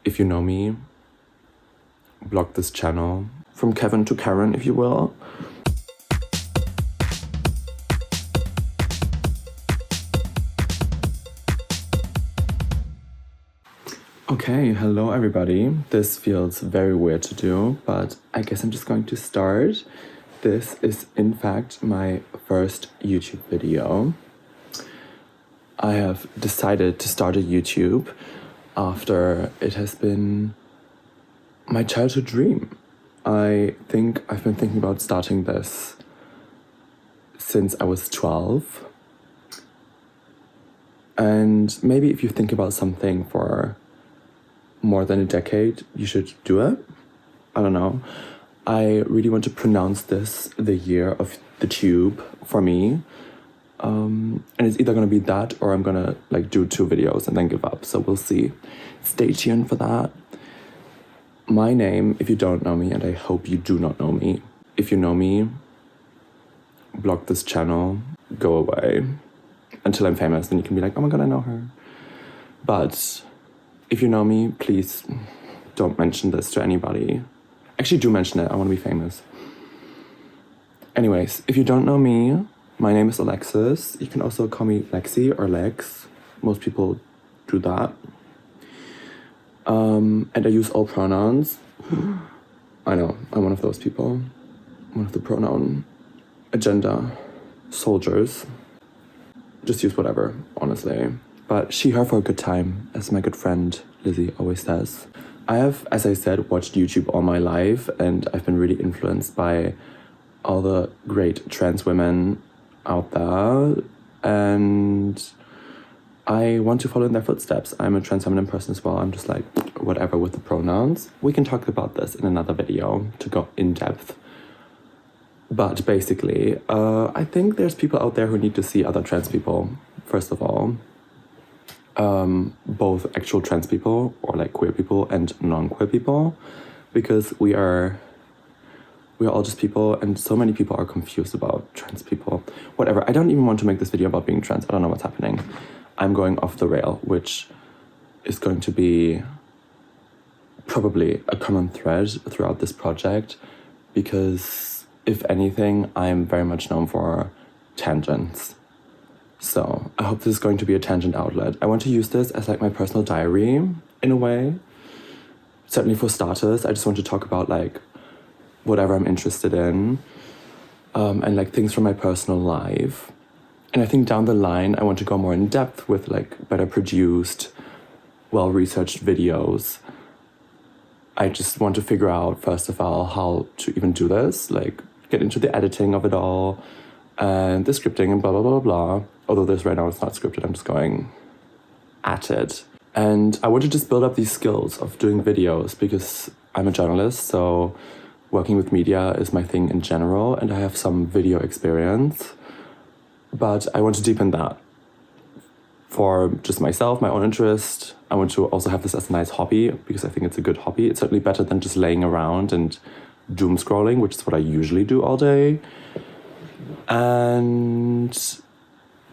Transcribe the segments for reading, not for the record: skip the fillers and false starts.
if you know me, block this channel. From Kevin to Karen, if you will. Okay, hello everybody. This feels very weird to do, but I guess I'm just going to start. This is in fact my first YouTube video. I have decided to start a YouTube after it has been my childhood dream. I think I've been thinking about starting this since I was 12. And maybe if you think about something for more than a decade, you should do it. I don't know. I really want to pronounce this the year of the tube for me. And it's either gonna be that or I'm gonna do 2 videos and then give up. So we'll see. Stay tuned for that. My name, if you don't know me, and I hope you do not know me, if you know me, block this channel, go away. Until I'm famous, then you can be like, oh my god, I know her. But if you know me, please don't mention this to anybody. Actually, do mention it. I want to be famous. Anyways, if you don't know me, my name is Alexis. You can also call me Lexi or Lex. Most people do that. And I use all pronouns. I know, I'm one of those people. One of the pronoun agenda soldiers. Just use whatever, honestly. But she, her for a good time, as my good friend Lizzie always says. I have, as I said, watched YouTube all my life, and I've been really influenced by all the great trans women out there, and I want to follow in their footsteps. I'm a trans feminine person as well. I'm just like, whatever with the pronouns. We can talk about this in another video to go in depth. But basically, I think there's people out there who need to see other trans people, first of all. Both actual trans people or queer people and non-queer people, because we are all just people, and so many people are confused about trans people. Whatever, I don't even want to make this video about being trans. I don't know what's happening. I'm going off the rail, which is going to be probably a common thread throughout this project, because if anything, I'm very much known for tangents. So I hope this is going to be a tangent outlet. I want to use this as my personal diary in a way. Certainly for starters, I just want to talk about whatever I'm interested in, and things from my personal life. And I think down the line, I want to go more in depth with better produced, well-researched videos. I just want to figure out, first of all, how to even do this, get into the editing of it all, and the scripting and blah, blah, blah, blah. Although this right now is not scripted, I'm just going at it. And I want to just build up these skills of doing videos, because I'm a journalist, so working with media is my thing in general, and I have some video experience. But I want to deepen that for just myself, my own interest. I want to also have this as a nice hobby, because I think it's a good hobby. It's certainly better than just laying around and doom scrolling, which is what I usually do all day. And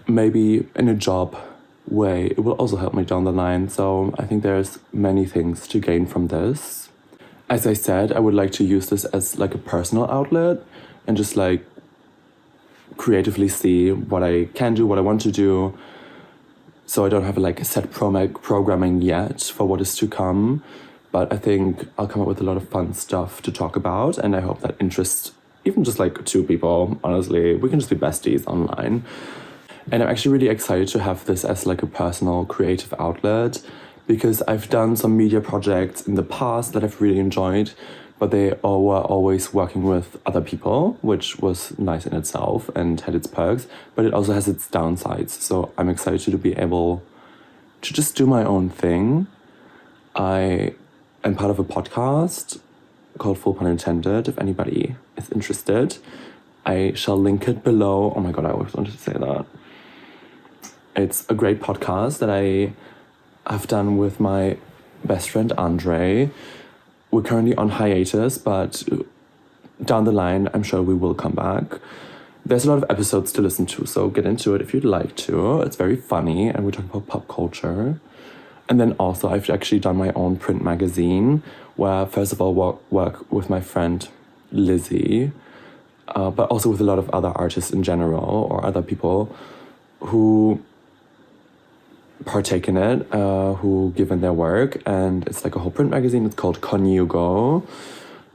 maybe in a job way, it will also help me down the line. So I think there's many things to gain from this. As I said, I would like to use this as a personal outlet and just creatively see what I can do, what I want to do. So I don't have a set programming yet for what is to come. But I think I'll come up with a lot of fun stuff to talk about, and I hope that interests even just 2 people, honestly. We can just be besties online. And I'm actually really excited to have this as a personal creative outlet, because I've done some media projects in the past that I've really enjoyed, but they all were always working with other people, which was nice in itself and had its perks, but it also has its downsides. So I'm excited to be able to just do my own thing. I am part of a podcast called Full Pun Intended, if anybody is interested. I shall link it below. Oh my god, I always wanted to say that. It's a great podcast that I have done with my best friend Andre. We're currently on hiatus, but down the line, I'm sure we will come back. There's a lot of episodes to listen to, so get into it if you'd like to. It's very funny, and we talk about pop culture. And then also I've actually done my own print magazine where first of all work with my friend Lizzie, but also with a lot of other artists in general or other people who partake in it, who give in their work. And it's like a whole print magazine. It's called Conjugo.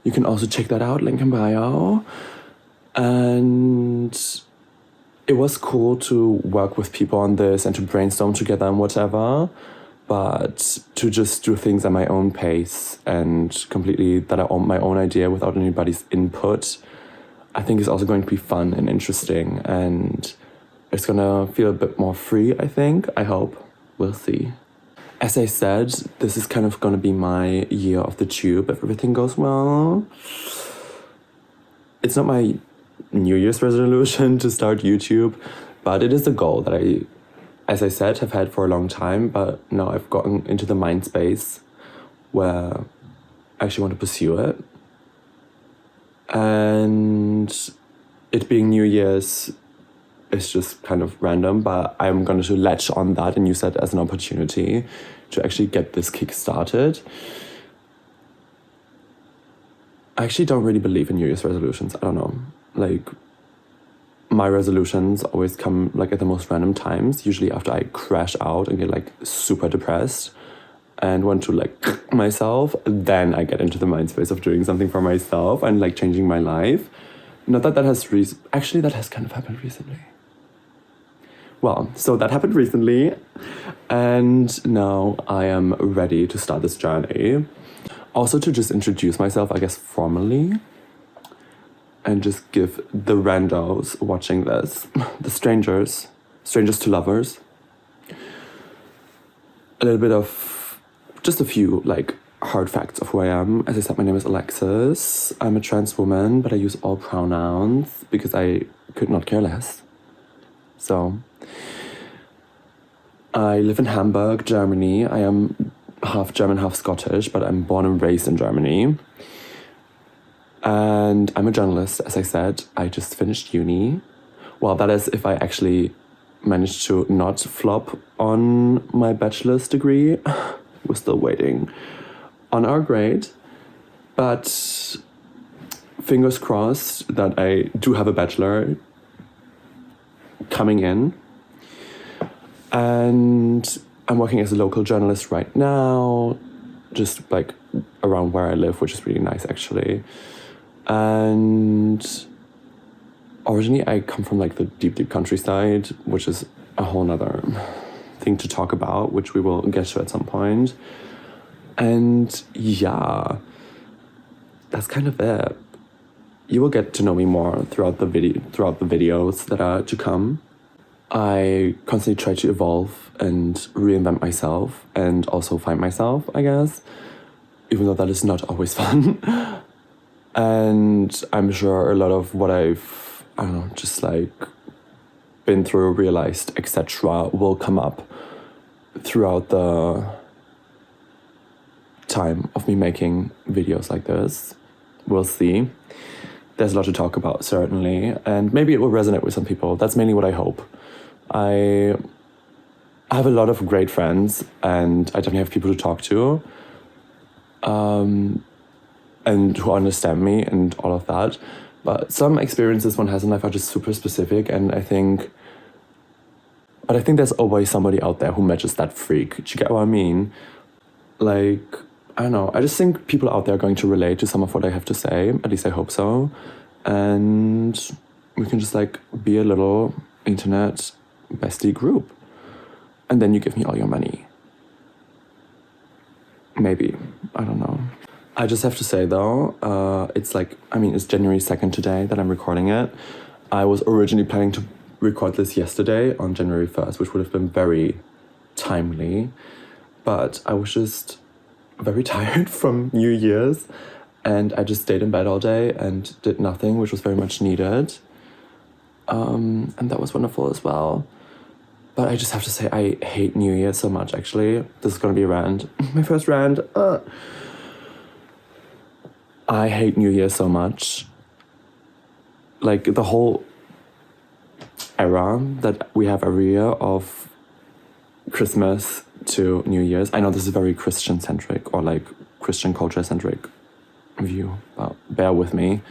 You can also check that out, link in bio. And it was cool to work with people on this and to brainstorm together and whatever. But to just do things at my own pace and completely that I own my own idea without anybody's input, I think is also going to be fun and interesting. And it's gonna feel a bit more free, I think. I hope. We'll see. As I said, this is kind of gonna be my year of the tube if everything goes well. It's not my New Year's resolution to start YouTube, but it is a goal that I, as I said, have had for a long time, but now I've gotten into the mind space where I actually want to pursue it. And it being New Year's is just kind of random, but I'm going to latch on that and use that as an opportunity to actually get this kick started. I actually don't really believe in New Year's resolutions. I don't know. Like, my resolutions always come like at the most random times, usually after I crash out and get like super depressed and want to like myself. Then I get into the mind space of doing something for myself and like changing my life. Not that that has actually that has kind of happened recently. Well, so that happened recently, and now I am ready to start this journey. Also to just introduce myself, I guess, formally, and just give the randos watching this, the strangers to lovers, a little bit of, just a few, like, hard facts of who I am. As I said, my name is Alexis. I'm a trans woman, but I use all pronouns because I could not care less. So, I live in Hamburg, Germany. I am half German, half Scottish, but I'm born and raised in Germany. And I'm a journalist, as I said. I just finished uni. Well, that is if I actually managed to not flop on my bachelor's degree. We're still waiting on our grade. But fingers crossed that I do have a bachelor coming in. And I'm working as a local journalist right now, just like around where I live, which is really nice actually. And originally I come from like the deep countryside, which is a whole nother thing to talk about, which we will get to at some point. And yeah, that's kind of it. You will get to know me more throughout the videos that are to come. I constantly try to evolve and reinvent myself and also find myself, I guess, even though that is not always fun. And I'm sure a lot of what I've, I don't know, just like been through, realized, etc. will come up throughout the time of me making videos like this. We'll see. There's a lot to talk about, certainly, and maybe it will resonate with some people. That's mainly what I hope. I have a lot of great friends, and I definitely have people to talk to, and who understand me and all of that. But some experiences one has in life are just super specific, and I think there's always somebody out there who matches that freak. Do you get what I mean? Like, I don't know. I just think people out there are going to relate to some of what I have to say. At least I hope so. And we can just like be a little internet bestie group. And then you give me all your money. Maybe. I don't know. I just have to say though, it's January 2nd today that I'm recording it. I was originally planning to record this yesterday on January 1st, which would have been very timely. But I was just very tired from New Year's, and I just stayed in bed all day and did nothing, which was very much needed. And that was wonderful as well. But I just have to say, I hate New Year so much, actually. This is gonna be a rant. My first rant. I hate New Year so much. Like, the whole era that we have every year of Christmas, to New Year's. I know this is very Christian-centric or like Christian culture-centric view, but bear with me.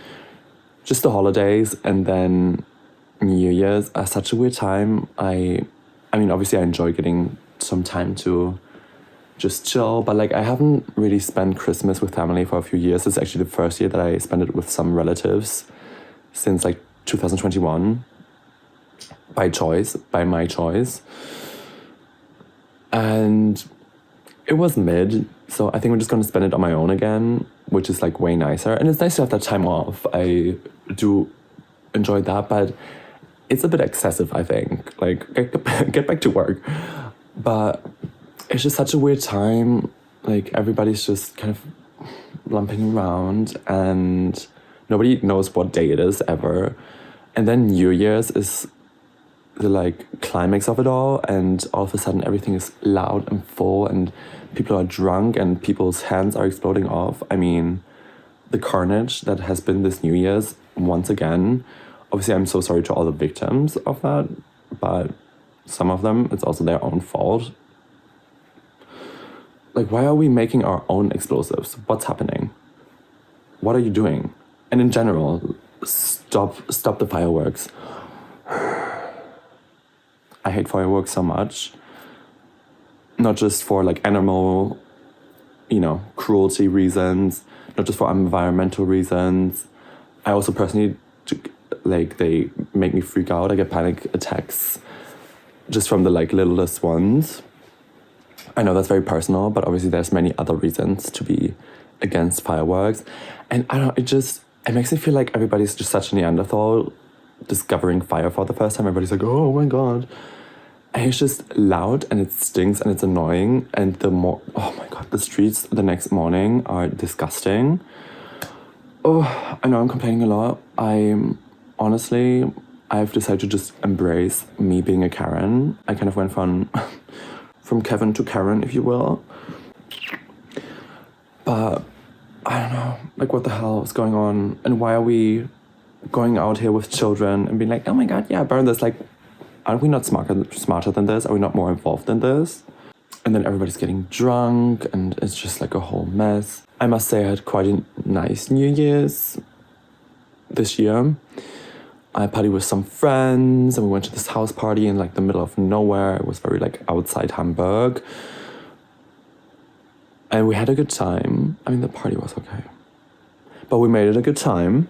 Just the holidays and then New Year's are such a weird time. I mean, obviously I enjoy getting some time to just chill, but like I haven't really spent Christmas with family for a few years. It's actually the first year that I spent it with some relatives since like 2021 by my choice. And it was mid, so I think I'm just going to spend it on my own again, which is like way nicer. And it's nice to have that time off. I do enjoy that, but it's a bit excessive, I think. Like, get back to work. But it's just such a weird time. Like, everybody's just kind of lumping around and nobody knows what day it is ever. And then New Year's is the like climax of it all, and all of a sudden everything is loud and full and people are drunk and people's hands are exploding off. I mean, the carnage that has been this New Year's once again. Obviously, I'm so sorry to all the victims of that, but some of them, it's also their own fault. Like, why are we making our own explosives? What's happening? What are you doing? And in general, stop the fireworks. I hate fireworks so much. Not just for like animal, cruelty reasons, not just for environmental reasons. I also personally, like, they make me freak out. I get panic attacks just from the like littlest ones. I know that's very personal, but obviously there's many other reasons to be against fireworks. And I don't know, it makes me feel like everybody's just such a Neanderthal discovering fire for the first time. Everybody's like, oh my God. And it's just loud and it stinks and it's annoying. And oh my God, the streets the next morning are disgusting. Oh, I know I'm complaining a lot. I've decided to just embrace me being a Karen. I kind of went from Kevin to Karen, if you will. But I don't know, like, what the hell is going on? And why are we going out here with children and being like, oh my God, yeah, burn this? Like, aren't we not smarter than this? Are we not more involved than this? And then everybody's getting drunk and it's just like a whole mess. I must say I had quite a nice New Year's this year. I partied with some friends and we went to this house party in like the middle of nowhere. It was very like outside Hamburg. And we had a good time. I mean, the party was okay. But we made it a good time.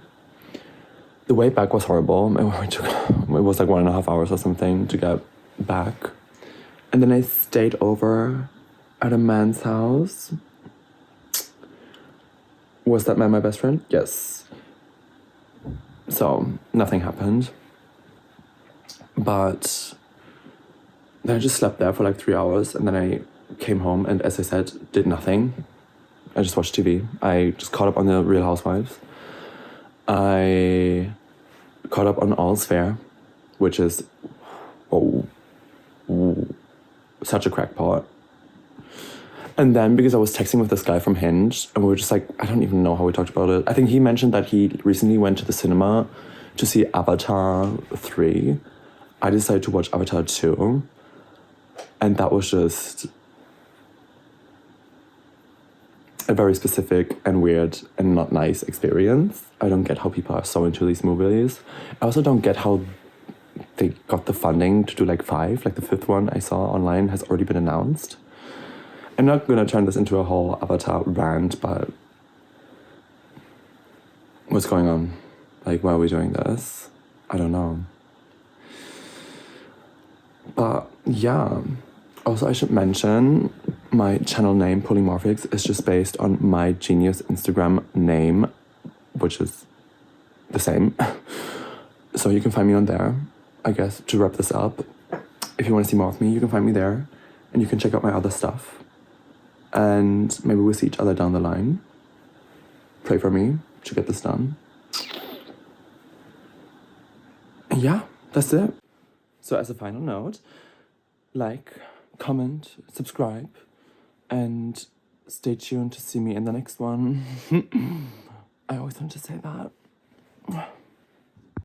The way back was horrible. It was like 1.5 hours or something to get back. And then I stayed over at a man's house. Was that man my best friend? Yes. So nothing happened. But then I just slept there for like 3 hours and then I came home and, as I said, did nothing. I just watched TV. I just caught up on the Real Housewives. I caught up on All's Fair, which is such a crackpot. And then because I was texting with this guy from Hinge and we were just like, I don't even know how we talked about it. I think he mentioned that he recently went to the cinema to see Avatar 3. I decided to watch Avatar 2. And that was just a very specific and weird and not nice experience. I don't get how people are so into these movies. I also don't get how they got the funding to do like 5. Like the 5th one I saw online has already been announced. I'm not going to turn this into a whole Avatar rant, but what's going on? Like, why are we doing this? I don't know. But yeah. Also, I should mention my channel name, Polymorphics, is just based on my genius Instagram name, which is the same. So you can find me on there, I guess, to wrap this up. If you want to see more of me, you can find me there. And you can check out my other stuff. And maybe we'll see each other down the line. Pray for me to get this done. And yeah, that's it. So as a final note, like, comment, subscribe, and stay tuned to see me in the next one. I always want to say that.